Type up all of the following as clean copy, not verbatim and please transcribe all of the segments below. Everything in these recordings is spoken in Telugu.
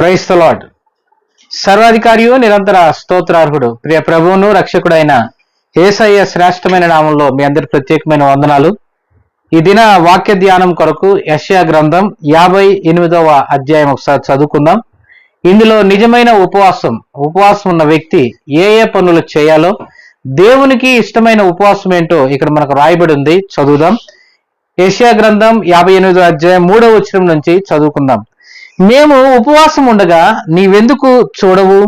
Praise the lord. సర్వాధికారియు నిరంతర స్తోత్రార్హుడు ప్రియ ప్రభువును రక్షకుడైన యేసయ్య శ్రేష్టమైన నామంలో మీ అందరి ప్రత్యేకమైన వందనాలు. ఈ దిన వాక్య ధ్యానం కొరకు యెషయా గ్రంథం 58వ అధ్యాయం ఒకసారి చదువుకుందాం. ఇందులో నిజమైన ఉపవాసం ఉన్న వ్యక్తి ఏ పనులు చేయాలో, దేవునికి ఇష్టమైన ఉపవాసం ఏంటో ఇక్కడ మనకు రాయబడి ఉంది. చదువుదాం. యెషయా గ్రంథం 58వ అధ్యాయం 3వ వచనం నుంచి చదువుకుందాం. మేము ఉపవాసం ఉండగా నీవెందుకు చూడవు?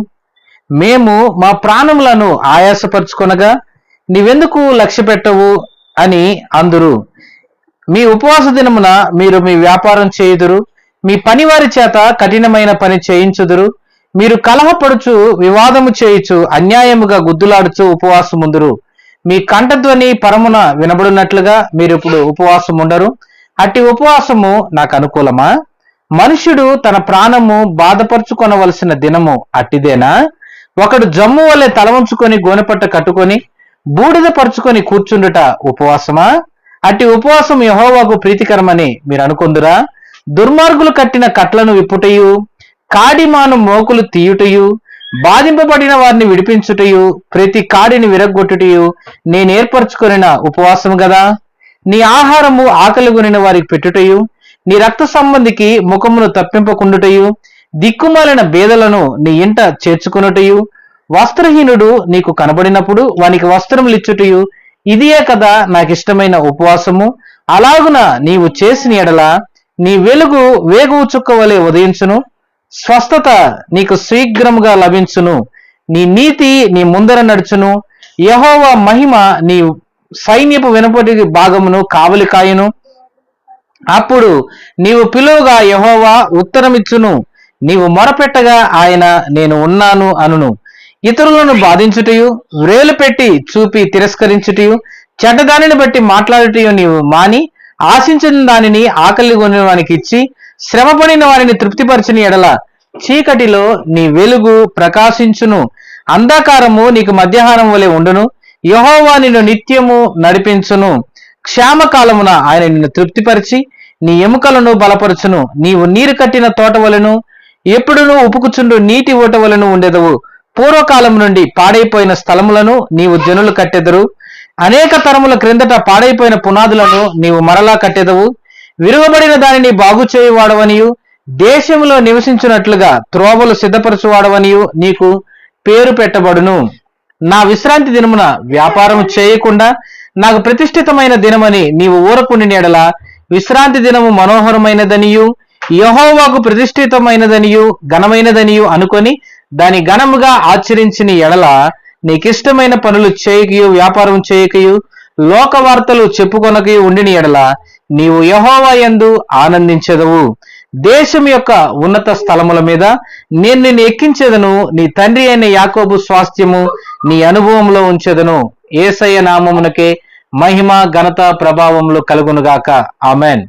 మేము మా ప్రాణములను ఆయాసపరుచుకొనగా నీవెందుకు లక్ష్య పెట్టవు అని అందురు. మీ ఉపవాస దినమున మీరు మీ వ్యాపారం చేయుదురు, మీ పనివారి చేత కఠినమైన పని చేయించుదురు. మీరు కలహపడుచు వివాదము చేయుచు అన్యాయముగా గుద్దులాడుచు ఉపవాసముందురు. మీ కంఠధ్వని పరమున వినబడినట్లుగా మీరు ఇప్పుడు ఉపవాసం ఉండరు. అట్టి ఉపవాసము నాకు అనుకూలమా? మనుష్యుడు తన ప్రాణము బాధపరుచుకొనవలసిన దినము అట్టిదేనా? ఒకడు జమ్ము వలె తలవంచుకొని గోనెపట్ట కట్టుకొని బూడిద పరుచుకొని కూర్చుండుట ఉపవాసమా? అట్టి ఉపవాసం యెహోవాకు ప్రీతికరమని మీరు అనుకొందురా? దుర్మార్గులు కట్టిన కట్లను విప్పుటయు, కాడిమాను మోకులు తీయుటయు, బాధింపబడిన వారిని విడిపించుటయు, ప్రతి కాడిని విరగ్గొట్టుటయు నేను ఏర్పరచుకొనిన ఉపవాసము గదా? నీ ఆహారము ఆకలిగొనిన వారికి పెట్టుటయు, నీ రక్త సంబంధికి ముఖమును తప్పింపకుండుటయు, దిక్కుమాలిన బేదలను నీ ఇంట చేర్చుకున్నటయు, వస్త్రహీనుడు నీకు కనబడినప్పుడు వానికి వస్త్రములు ఇచ్చుటయు ఇదియే కదా నాకిష్టమైన ఉపవాసము. అలాగున నీవు చేసిన ఎడల నీ వెలుగు వేగువు చుక్క వలె ఉదయించును, స్వస్థత నీకు శీఘ్రముగా లభించును, నీ నీతి నీ ముందర నడుచును, యెహోవా మహిమ నీ సైన్యపు వెనుపటి భాగమును కావలి కాయును. అప్పుడు నీవు పిలువగా యెహోవా ఉత్తరమిచ్చును, నీవు మొరపెట్టగా ఆయన నేను ఉన్నాను అనును. ఇతరులను బాధించుటయు, వ్రేలు పెట్టి చూపి తిరస్కరించుటయు, చెడ్డదానిని బట్టి మాట్లాడుటయు నీవు మాని, ఆశించిన దానిని ఆకలి కొనిన వానికి ఇచ్చి, శ్రమపడిన వారిని తృప్తిపరచని ఎడల చీకటిలో నీ వెలుగు ప్రకాశించును, అంధకారము నీకు మధ్యాహ్నం వలె ఉండును. యెహోవా నిన్ను నిత్యము నడిపించును. క్షామకాలమున ఆయన నిన్ను తృప్తిపరిచి నీ ఎముకలను బలపరచును. నీవు నీరు కట్టిన తోట వలెను, ఎప్పుడునూ ఉపుకుచుండు నీటి ఊట వలెను ఉండెదవు. పూర్వకాలం నుండి పాడైపోయిన స్థలములను నీవు జనులు కట్టెదరు. అనేక తరముల క్రిందట పాడైపోయిన పునాదులను నీవు మరలా కట్టెదవు. విరువబడిన దానిని బాగు చేయువాడవనియు, దేశంలో నివసించినట్లుగా త్రోవలు సిద్ధపరచువాడవనియు నీకు పేరు పెట్టబడును. నా విశ్రాంతి దినమున వ్యాపారం చేయకుండా నాకు ప్రతిష్ఠితమైన దినమని నీవు ఊరకుండిన ఎడల, విశ్రాంతి దినము మనోహరమైనదనియు యెహోవాకు ప్రతిష్ఠితమైనదనియు ఘనమైనదనియు అనుకొని దాని ఘనముగా ఆచరించిన ఎడల, నీకిష్టమైన పనులు చేయకయు వ్యాపారం చేయకయు లోక వార్తలు చెప్పుకొనకయు ఉండిన ఎడల నీవు యెహోవా యందు ఆనందించెదవు. దేశం యొక్క ఉన్నత స్థలముల మీద నేను నిన్ను ఎక్కించెదను. నీ తండ్రి అయిన యాకోబు స్వాస్థ్యము నీ అనుభవంలో ఉంచెదను. యేసయ్య నామమునకే మహిమ ఘనత ప్రభావములు కలుగునుగాక. ఆమెన్.